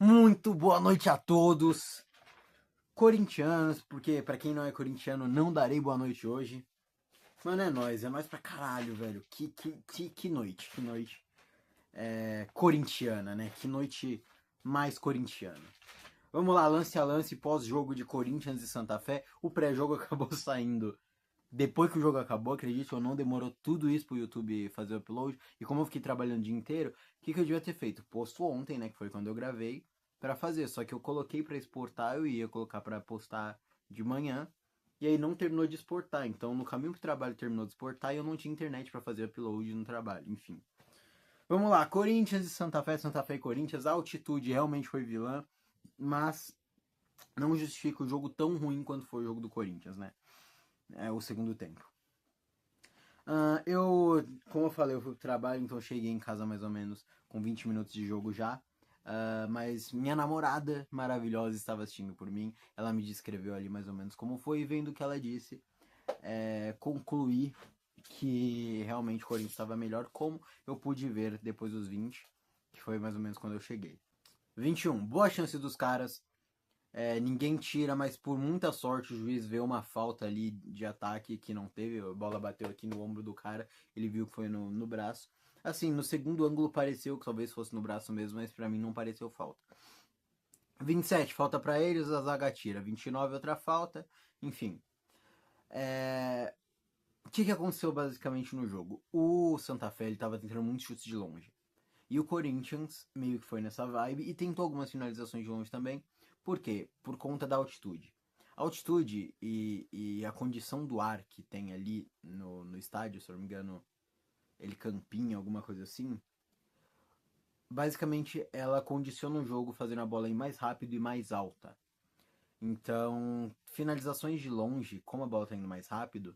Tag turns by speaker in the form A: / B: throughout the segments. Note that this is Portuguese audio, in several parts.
A: Muito boa noite a todos, corintianos, porque pra quem não é corintiano, não darei boa noite hoje. Mano, é nóis pra caralho, velho. Que noite, corintiana, né? Que noite mais corintiana. Vamos lá, lance a lance, pós-jogo de Corinthians e Santa Fé. O pré-jogo acabou saindo depois que o jogo acabou, acredite ou não, demorou tudo isso pro YouTube fazer o upload. E como eu fiquei trabalhando o dia inteiro, o que eu devia ter feito? Posto ontem, né, que foi quando eu gravei, pra fazer. Só que eu coloquei pra exportar, eu ia colocar pra postar de manhã. E aí não terminou de exportar. Então no caminho pro trabalho terminou de exportar e eu não tinha internet pra fazer upload no trabalho. Enfim. Vamos lá, Corinthians e Santa Fé e Corinthians. A altitude realmente foi vilã, mas não justifica o jogo tão ruim quanto foi o jogo do Corinthians, né? É o segundo tempo. Como eu falei, eu fui pro trabalho, então eu cheguei em casa mais ou menos com 20 minutos de jogo já. Mas minha namorada maravilhosa estava assistindo por mim. Ela me descreveu ali mais ou menos como foi, e vendo o que ela disse, concluí que realmente o Corinthians estava melhor, como eu pude ver depois dos 20, que foi mais ou menos quando eu cheguei. 21, boa chance dos caras. Ninguém tira, mas por muita sorte o juiz vê uma falta ali de ataque que não teve. A bola bateu aqui no ombro do cara, ele viu que foi no braço. Assim, no segundo ângulo pareceu que talvez fosse no braço mesmo, mas pra mim não pareceu falta. 27, falta pra eles, a zaga tira. 29, outra falta. Enfim. O que aconteceu basicamente no jogo? O Santa Fé ele tava tentando muitos chutes de longe. E o Corinthians meio que foi nessa vibe e tentou algumas finalizações de longe também. Por quê? Por conta da altitude. A altitude e a condição do ar que tem ali no estádio, se eu não me engano, ele campinha, alguma coisa assim. Basicamente, ela condiciona o jogo fazendo a bola ir mais rápido e mais alta. Então, finalizações de longe, como a bola está indo mais rápido,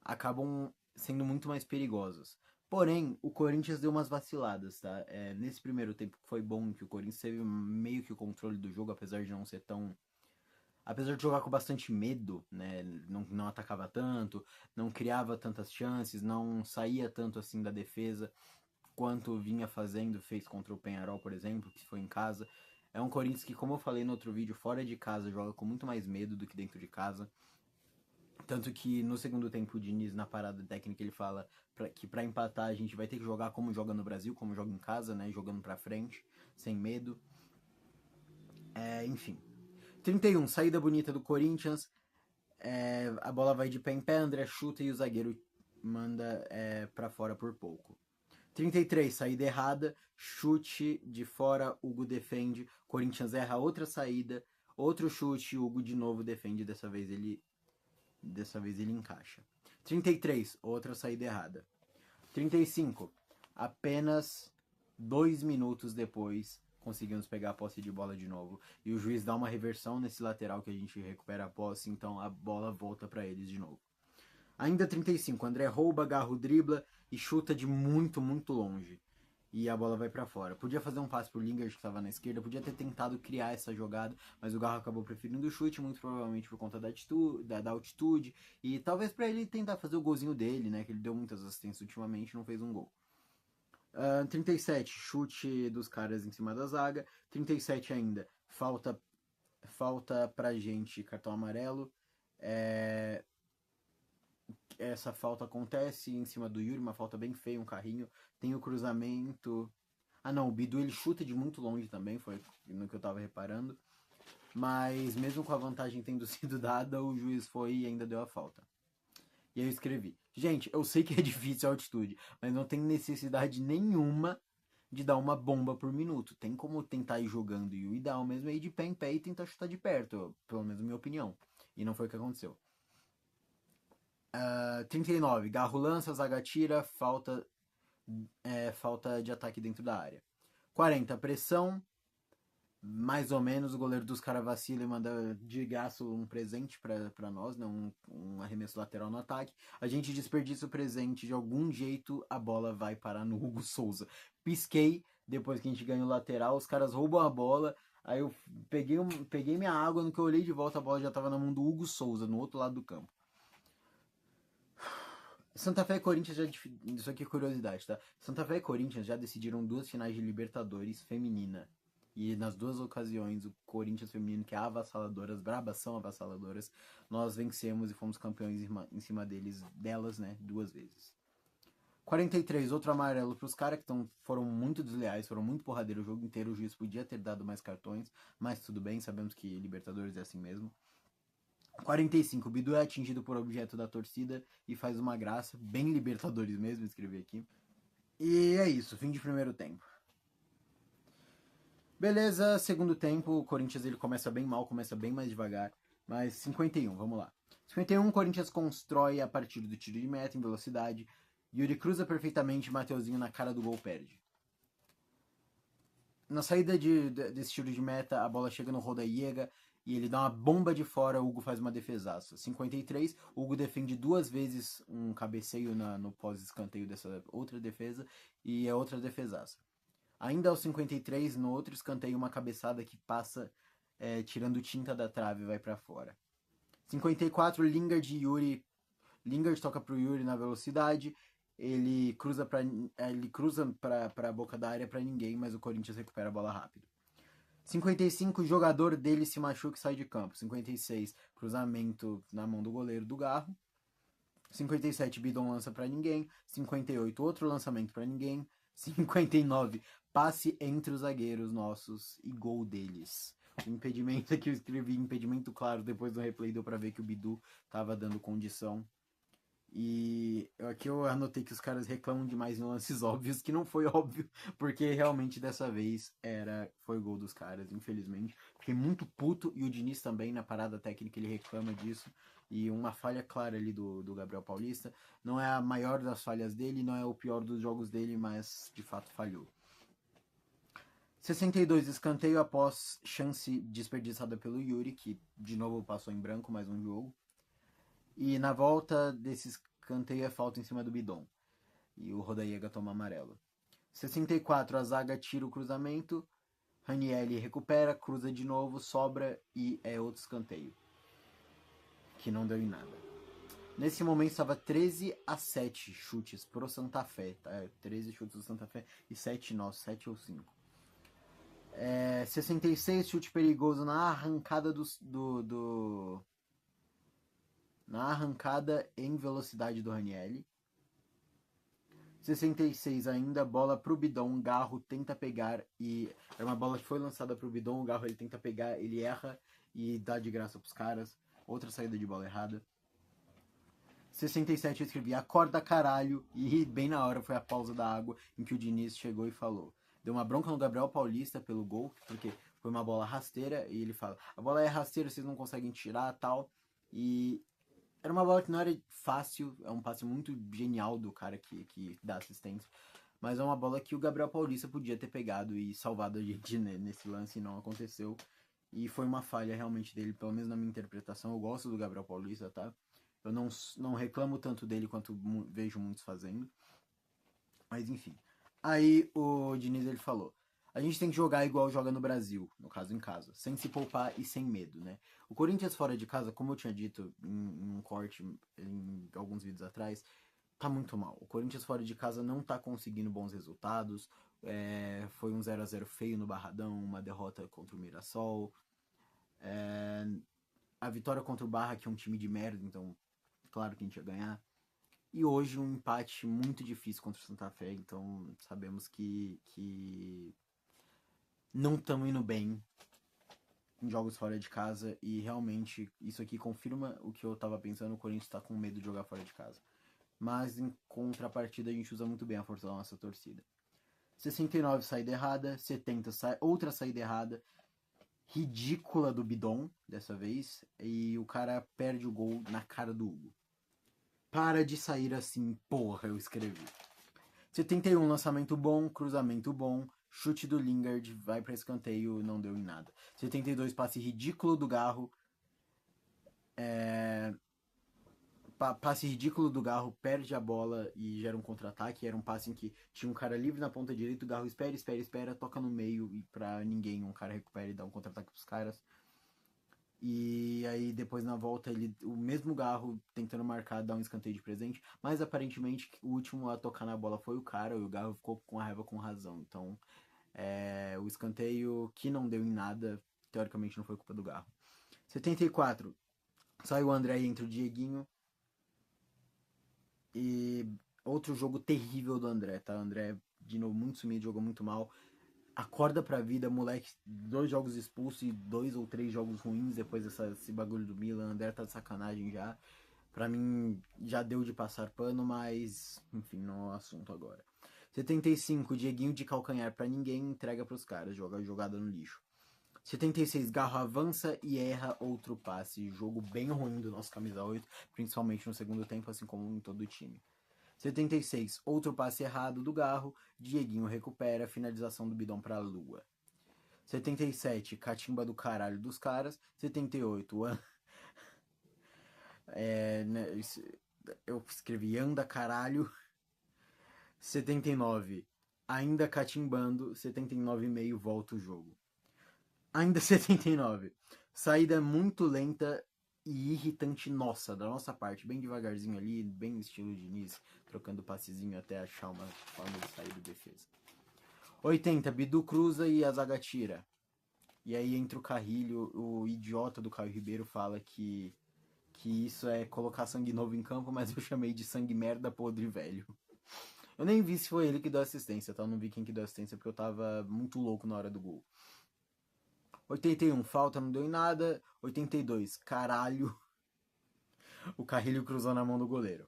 A: acabam sendo muito mais perigosas. Porém, o Corinthians deu umas vaciladas, tá? Nesse primeiro tempo foi bom que o Corinthians teve meio que o controle do jogo, apesar de não ser tão. Apesar de jogar com bastante medo, né? Não atacava tanto, não criava tantas chances, não saía tanto assim da defesa quanto vinha fazendo, fez contra o Penharol, por exemplo, que foi em casa. É um Corinthians que, como eu falei no outro vídeo, fora de casa joga com muito mais medo do que dentro de casa. Tanto que no segundo tempo o Diniz, na parada técnica, ele fala que pra empatar a gente vai ter que jogar como joga no Brasil, como joga em casa, né? Jogando pra frente, sem medo. Enfim. 31, saída bonita do Corinthians. A bola vai de pé em pé, André chuta e o zagueiro manda pra fora por pouco. 33, saída errada, chute de fora, Hugo defende, Corinthians erra outra saída, outro chute, Hugo de novo defende, dessa vez ele encaixa. 33, outra saída errada. 35, apenas 2 minutos depois conseguimos pegar a posse de bola de novo. E o juiz dá uma reversão nesse lateral que a gente recupera a posse, então a bola volta para eles de novo. Ainda 35, André rouba, Garro dribla e chuta de muito, muito longe. E a bola vai para fora. Podia fazer um passe pro Lingard que estava na esquerda, podia ter tentado criar essa jogada, mas o Garro acabou preferindo o chute, muito provavelmente por conta da altitude, e talvez para ele tentar fazer o golzinho dele, né, que ele deu muitas assistências ultimamente, não fez um gol. 37, chute dos caras em cima da zaga. 37 ainda, falta pra gente, cartão amarelo. Essa falta acontece em cima do Yuri, uma falta bem feia, um carrinho. Tem o cruzamento. Ah não, o Bidu ele chuta de muito longe também, foi no que eu tava reparando. Mas mesmo com a vantagem tendo sido dada, o juiz foi e ainda deu a falta. E aí eu escrevi: gente, eu sei que é difícil a altitude, mas não tem necessidade nenhuma de dar uma bomba por minuto. Tem como tentar ir jogando, e o ideal mesmo é ir de pé em pé e tentar chutar de perto, pelo menos na minha opinião. E não foi o que aconteceu. 39, Garro lança, zaga tira, falta de ataque dentro da área. 40, pressão, mais ou menos, o goleiro dos caras vacila e manda de gasto um presente pra nós, né? Um arremesso lateral no ataque. A gente desperdiça o presente, de algum jeito a bola vai parar no Hugo Souza. Pisquei, depois que a gente ganha o lateral, os caras roubam a bola, aí eu peguei minha água, no que eu olhei de volta a bola já tava na mão do Hugo Souza, no outro lado do campo. Santa Fé e Corinthians já. Isso aqui é curiosidade, tá? Santa Fé e Corinthians já decidiram 2 finais de Libertadores feminina. E nas duas ocasiões, o Corinthians feminino, que é avassalador, as brabas são avassaladoras, nós vencemos e fomos campeões em cima delas, né, 2 vezes. 43, outro amarelo pros caras que foram muito desleais, foram muito porradeiros o jogo inteiro. O juiz podia ter dado mais cartões, mas tudo bem, sabemos que Libertadores é assim mesmo. 45, o Bidu é atingido por objeto da torcida e faz uma graça, bem Libertadores mesmo, escrevi aqui. E é isso, fim de primeiro tempo. Beleza, segundo tempo, o Corinthians ele começa bem mal, começa bem mais devagar, mas 51, vamos lá. 51, o Corinthians constrói a partir do tiro de meta em velocidade. Yuri cruza perfeitamente, Mateuzinho na cara do gol perde. Na saída desse tiro de meta, a bola chega no Rodallega e ele dá uma bomba de fora, o Hugo faz uma defesaça. 53, o Hugo defende 2 vezes um cabeceio no pós-escanteio dessa outra defesa e é outra defesaça. Ainda aos 53, no outro escanteio, uma cabeçada que passa tirando tinta da trave e vai para fora. 54, Lingard e Yuri. Lingard toca pro Yuri na velocidade. Ele cruza para a boca da área para ninguém, mas o Corinthians recupera a bola rápido. 55, o jogador dele se machuca e sai de campo. 56, cruzamento na mão do goleiro do Garro. 57, Bidon lança para ninguém. 58, outro lançamento para ninguém. 59, passe entre os zagueiros nossos e gol deles. O impedimento que eu escrevi, impedimento claro, depois do replay deu pra ver que o Bidu tava dando condição. E aqui eu anotei que os caras reclamam demais em lances óbvios, que não foi óbvio, porque realmente dessa vez foi gol dos caras, infelizmente. Fiquei muito puto, e o Diniz também, na parada técnica, ele reclama disso. E uma falha clara ali do Gabriel Paulista. Não é a maior das falhas dele, não é o pior dos jogos dele, mas de fato falhou. 62, escanteio após chance desperdiçada pelo Yuri, que de novo passou em branco mais um jogo. E na volta desse escanteio é falta em cima do Bidon. E o Rodallega toma amarelo. 64, a zaga tira o cruzamento. Ranieri recupera, cruza de novo, sobra e é outro escanteio. Que não deu em nada. Nesse momento estava 13-7 chutes pro Santa Fé. Tá? 13 chutes do Santa Fé e 7 nossos, 7 ou 5. 66, chute perigoso na arrancada na arrancada em velocidade do Ranieri. 66 ainda, bola pro Bidon, Garro tenta pegar e é uma bola que foi lançada pro Bidon, o Garro ele tenta pegar, ele erra e dá de graça pros caras. Outra saída de bola errada. 67 eu escrevi, acorda caralho, e bem na hora foi a pausa da água em que o Diniz chegou e falou. Deu uma bronca no Gabriel Paulista pelo gol, porque foi uma bola rasteira, e ele fala, a bola é rasteira, vocês não conseguem tirar, tal, e era uma bola que não era fácil, é um passe muito genial do cara que dá assistência, mas é uma bola que o Gabriel Paulista podia ter pegado e salvado a gente nesse lance, e não aconteceu, e foi uma falha realmente dele, pelo menos na minha interpretação. Eu gosto do Gabriel Paulista, tá? Eu não reclamo tanto dele quanto vejo muitos fazendo. Mas enfim. Aí o Diniz ele falou: a gente tem que jogar igual joga no Brasil, no caso em casa, sem se poupar e sem medo, né? O Corinthians fora de casa, como eu tinha dito em um corte em alguns vídeos atrás, tá muito mal. O Corinthians fora de casa não tá conseguindo bons resultados. Foi um 0-0 feio no Barradão, uma derrota contra o Mirassol. A vitória contra o Barra, que é um time de merda, então claro que a gente ia ganhar. E hoje um empate muito difícil contra o Santa Fé, então sabemos que não estamos indo bem em jogos fora de casa, e realmente isso aqui confirma o que eu tava pensando, o Corinthians tá com medo de jogar fora de casa. Mas em contrapartida a gente usa muito bem a força da nossa torcida. 69, saída errada. 70, outra saída errada. Ridícula do Bidon, dessa vez. E o cara perde o gol na cara do Hugo. Para de sair assim, porra, eu escrevi. 71, lançamento bom, cruzamento bom, chute do Lingard, vai para escanteio, não deu em nada. 72, passe ridículo do Garro. Passe ridículo do Garro, perde a bola e gera um contra-ataque. Era um passe em que tinha um cara livre na ponta direita, o Garro espera, toca no meio e pra ninguém um cara recupera e dá um contra-ataque pros caras. E aí depois na volta o mesmo Garro tentando marcar, dar um escanteio de presente, mas aparentemente o último a tocar na bola foi o cara, e o Garro ficou com a raiva com razão. Então O escanteio que não deu em nada, teoricamente não foi culpa do Garro. 74, sai o André e entra o Dieguinho. E outro jogo terrível do André, tá? O André, de novo, muito sumido, jogou muito mal. Acorda pra vida, moleque. 2 jogos expulsos e 2 ou 3 jogos ruins depois desse bagulho do Milan. O André tá de sacanagem já. Pra mim, já deu de passar pano, mas enfim, não é o assunto agora. 75, Dieguinho de calcanhar pra ninguém, entrega pros caras, joga a jogada no lixo. 76, Garro avança e erra outro passe. Jogo bem ruim do nosso camisa 8, principalmente no segundo tempo, assim como em todo o time. 76, outro passe errado do Garro, Dieguinho recupera, finalização do Bidon pra lua. 77, catimba do caralho dos caras. 78, eu escrevi anda caralho. 79, ainda catimbando. 79,5, volta o jogo. Ainda 79, saída muito lenta e irritante nossa, da nossa parte, bem devagarzinho ali, bem estilo Diniz, trocando passezinho até achar uma forma de sair do defesa. 80, Bidu cruza e a zaga tira. E aí entra o Carrilho, o idiota do Caio Ribeiro fala que isso é colocar sangue novo em campo, mas eu chamei de sangue merda podre velho. Eu nem vi se foi ele que deu assistência, tá? Eu não vi quem que deu assistência porque eu tava muito louco na hora do gol. 81, falta, não deu em nada. 82, caralho. O Carrilho cruzou na mão do goleiro.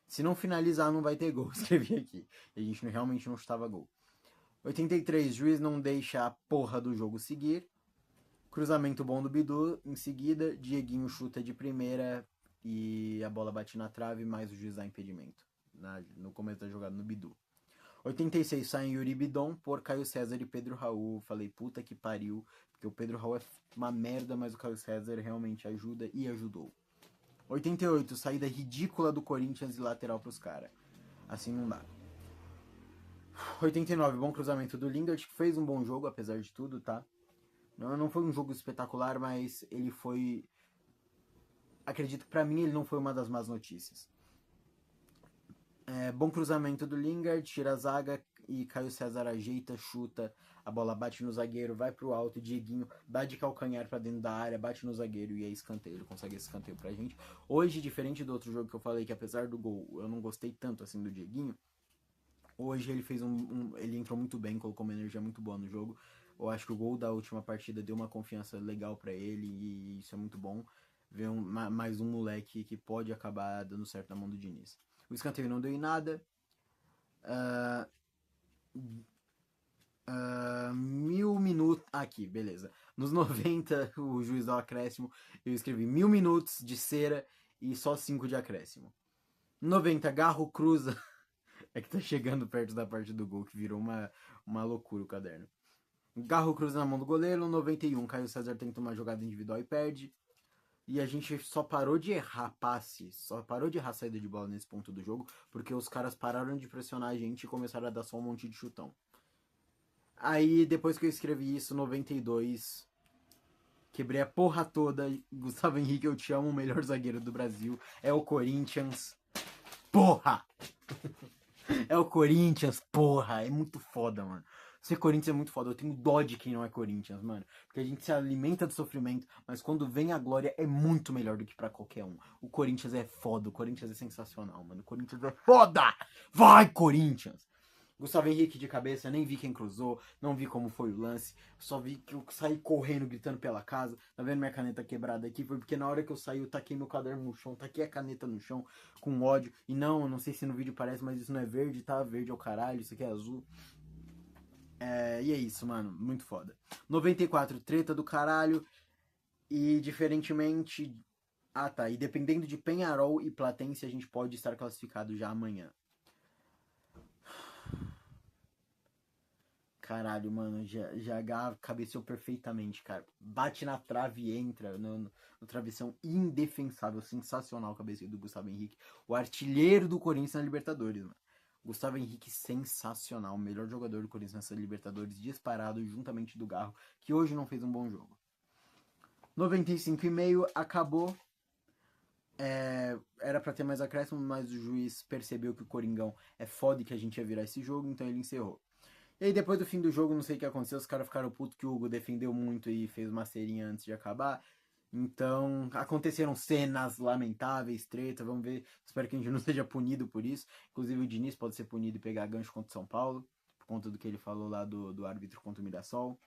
A: Se não finalizar, não vai ter gol. Escrevi aqui. E a gente realmente não estava gol. 83, juiz não deixa a porra do jogo seguir. Cruzamento bom do Bidu. Em seguida, Dieguinho chuta de primeira e a bola bate na trave, mas o juiz dá impedimento. No começo da jogada no Bidu. 86, sai Yuri Bidon por Caio César e Pedro Raul. Falei, puta que pariu. Porque o Pedro Raul é uma merda, mas o Caio César realmente ajuda e ajudou. 88, saída ridícula do Corinthians e lateral pros caras. Assim não dá. 89, bom cruzamento do Lingard, que fez um bom jogo, apesar de tudo, tá? Não foi um jogo espetacular, mas ele foi... Acredito que pra mim ele não foi uma das más notícias. Bom cruzamento do Lingard, tira a zaga e Caio César ajeita, chuta, a bola bate no zagueiro, vai pro alto, Dieguinho dá de calcanhar pra dentro da área, bate no zagueiro e é escanteio, ele consegue esse escanteio pra gente. Hoje, diferente do outro jogo que eu falei, que apesar do gol eu não gostei tanto assim do Dieguinho, hoje ele fez ele entrou muito bem, colocou uma energia muito boa no jogo. Eu acho que o gol da última partida deu uma confiança legal pra ele e isso é muito bom. Ver mais um moleque que pode acabar dando certo na mão do Diniz. O escanteio não deu em nada. 1000 minutos. Aqui, beleza. Nos 90, o juiz dá o acréscimo. Eu escrevi 1000 minutos de cera e só 5 de acréscimo. 90, Garro cruza. É que tá chegando perto da parte do gol, que virou uma loucura o caderno. Garro cruza na mão do goleiro. 91, Caio César tenta uma jogada individual e perde. E a gente só parou de errar passe, só parou de errar saída de bola nesse ponto do jogo, porque os caras pararam de pressionar a gente e começaram a dar só um monte de chutão. Aí, depois que eu escrevi isso, 92, quebrei a porra toda. Gustavo Henrique, eu te amo, o melhor zagueiro do Brasil. É o Corinthians. Porra! É o Corinthians, porra! É muito foda, mano. Ser Corinthians é muito foda. Eu tenho dó de quem não é Corinthians, mano. Porque a gente se alimenta do sofrimento, mas quando vem a glória é muito melhor do que pra qualquer um. O Corinthians é foda, o Corinthians é sensacional, mano. O Corinthians é foda! Vai, Corinthians! Gustavo Henrique de cabeça, nem vi quem cruzou, não vi como foi o lance, só vi que eu saí correndo, gritando pela casa. Tá vendo minha caneta quebrada aqui? Foi porque na hora que eu saí, eu taquei meu caderno no chão, taquei a caneta no chão com ódio. E não sei se no vídeo parece, mas isso não é verde, tá? Verde é o caralho, isso aqui é azul. E é isso, mano, muito foda. 94, treta do caralho. E diferentemente. Ah tá, e dependendo de Penharol e Platense, a gente pode estar classificado já amanhã. Caralho, mano, GH cabeceou perfeitamente, cara. Bate na trave e entra no travessão indefensável, sensacional o cabeceio do Gustavo Henrique. O artilheiro do Corinthians na Libertadores, mano. Gustavo Henrique, sensacional. O melhor jogador do Corinthians nessa Libertadores, disparado juntamente do Garro, que hoje não fez um bom jogo. 95,5, acabou. Era pra ter mais acréscimo, mas o juiz percebeu que o Coringão é foda e que a gente ia virar esse jogo, então ele encerrou. E aí depois do fim do jogo, não sei o que aconteceu, os caras ficaram putos que o Hugo defendeu muito e fez uma cerinha antes de acabar. Então, aconteceram cenas lamentáveis, treta, vamos ver. Espero que a gente não seja punido por isso. Inclusive o Diniz pode ser punido e pegar gancho contra o São Paulo, por conta do que ele falou lá do árbitro contra o Mirassol.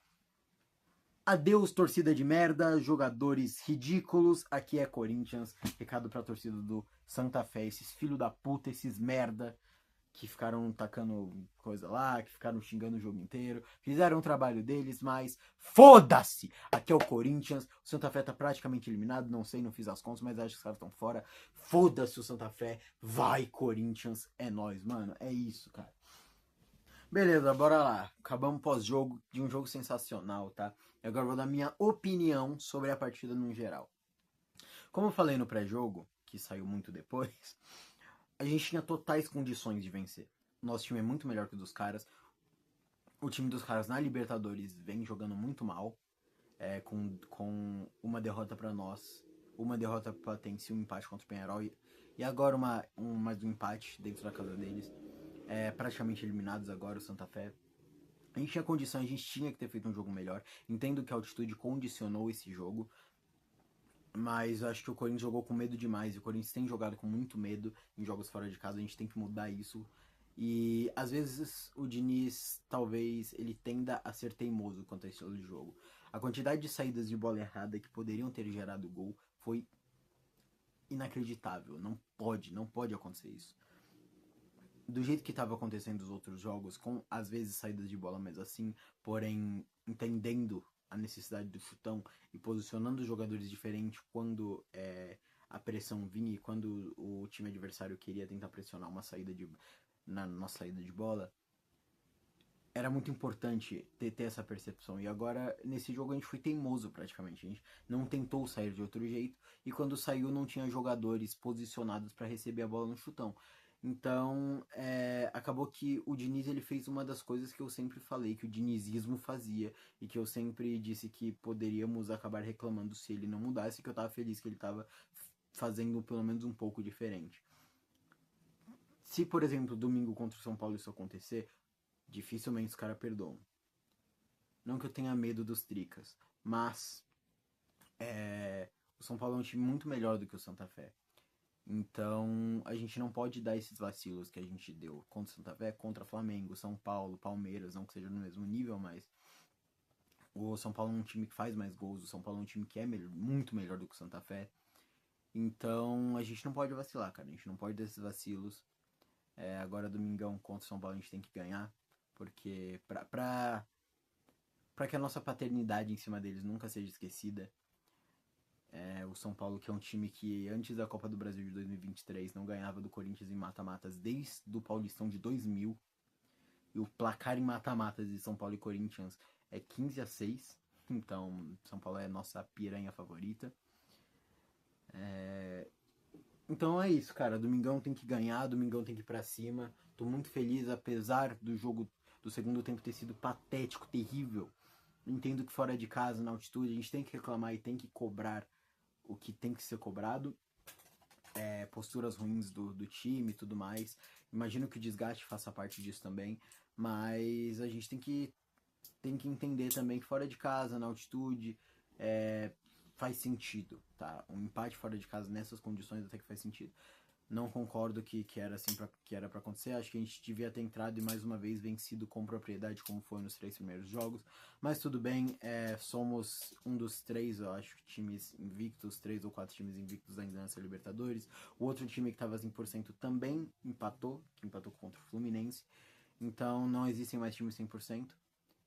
A: Adeus, torcida de merda, jogadores ridículos. Aqui é Corinthians. Recado pra torcida do Santa Fé. Esses filho da puta, esses merda que ficaram tacando coisa lá, que ficaram xingando o jogo inteiro. Fizeram o trabalho deles, mas foda-se! Aqui é o Corinthians. O Santa Fé tá praticamente eliminado. Não sei, não fiz as contas, mas acho que os caras estão fora. Foda-se o Santa Fé. Vai, Corinthians. É nóis, mano. É isso, cara. Beleza, bora lá. Acabamos pós-jogo de um jogo sensacional, tá? E agora eu vou dar minha opinião sobre a partida no geral. Como eu falei no pré-jogo, que saiu muito depois, a gente tinha totais condições de vencer. Nosso time é muito melhor que o dos caras. O time dos caras na Libertadores vem jogando muito mal, com uma derrota pra nós, uma derrota pra Platense e um empate contra o Penharol. E agora mais um empate dentro da casa deles. Praticamente eliminados agora, o Santa Fé. A gente tinha condição, a gente tinha que ter feito um jogo melhor. Entendo que a altitude condicionou esse jogo, mas eu acho que o Corinthians jogou com medo demais. E o Corinthians tem jogado com muito medo em jogos fora de casa. A gente tem que mudar isso. E às vezes o Diniz, talvez, ele tenda a ser teimoso quanto a esse estilo de jogo. A quantidade de saídas de bola errada que poderiam ter gerado gol foi inacreditável. Não pode acontecer isso. Do jeito que estava acontecendo os outros jogos, com às vezes saídas de bola mais assim, porém entendendo a necessidade do chutão e posicionando os jogadores diferentes quando a pressão vinha e quando o time adversário queria tentar pressionar na nossa saída de bola, era muito importante ter essa percepção. E agora, nesse jogo, a gente foi teimoso praticamente. A gente não tentou sair de outro jeito. E quando saiu, não tinha jogadores posicionados para receber a bola no chutão. Então, acabou que o Diniz ele fez uma das coisas que eu sempre falei que o dinizismo fazia e que eu sempre disse que poderíamos acabar reclamando se ele não mudasse, que eu tava feliz que ele tava fazendo pelo menos um pouco diferente. Se, por exemplo, domingo contra o São Paulo isso acontecer, dificilmente os caras perdoam. Não que eu tenha medo dos tricas, mas o São Paulo é um time muito melhor do que o Santa Fé. Então, a gente não pode dar esses vacilos que a gente deu contra o Santa Fé, contra Flamengo, São Paulo, Palmeiras, não que seja no mesmo nível, mas o São Paulo é um time que faz mais gols, o São Paulo é um time que é muito melhor do que o Santa Fé. Então, a gente não pode vacilar, cara, a gente não pode dar esses vacilos. Agora, domingão contra o São Paulo, a gente tem que ganhar, porque pra que a nossa paternidade em cima deles nunca seja esquecida. O São Paulo, que é um time que antes da Copa do Brasil de 2023 não ganhava do Corinthians em mata-matas desde o Paulistão de 2000. E o placar em mata-matas de São Paulo e Corinthians é 15-6. Então, São Paulo é a nossa piranha favorita. Então é isso, cara. Domingão tem que ganhar, domingão tem que ir pra cima. Tô muito feliz, apesar do jogo do segundo tempo ter sido patético, terrível. Entendo que fora de casa, na altitude, a gente tem que reclamar e tem que cobrar o que tem que ser cobrado. Posturas ruins do time e tudo mais. Imagino que o desgaste faça parte disso também. Mas a gente tem que entender também que fora de casa, na altitude, faz sentido, tá? Um empate fora de casa nessas condições até que faz sentido. Não concordo que era assim que era pra acontecer. Acho que a gente devia ter entrado e mais uma vez vencido com propriedade, como foi nos 3 primeiros jogos. Mas tudo bem, somos um dos 3, eu acho, times invictos, 3 ou 4 times invictos ainda nessa Libertadores. O outro time que tava 100% também empatou contra o Fluminense. Então não existem mais times 100%,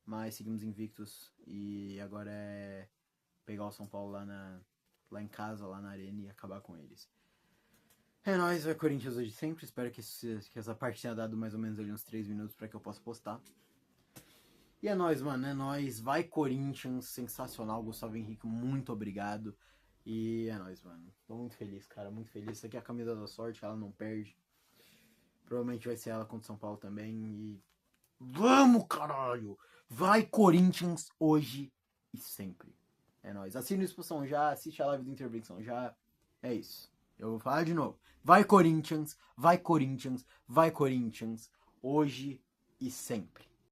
A: mas seguimos invictos e agora é pegar o São Paulo lá em casa, lá na arena e acabar com eles. É nóis, vai Corinthians hoje sempre. Espero que essa parte tenha dado mais ou menos ali uns 3 minutos pra que eu possa postar. E é nóis, mano, é nóis. Vai Corinthians, sensacional. Gustavo Henrique, muito obrigado. E é nóis, mano. Tô muito feliz, cara, muito feliz. Isso aqui é a camisa da sorte, ela não perde. Provavelmente vai ser ela contra o São Paulo também. E vamos, caralho! Vai Corinthians hoje e sempre. É nóis. Assina a Expulsão já, assiste a live do Intervenção já. É isso. Eu vou falar de novo. Vai Corinthians, vai Corinthians, vai Corinthians, hoje e sempre.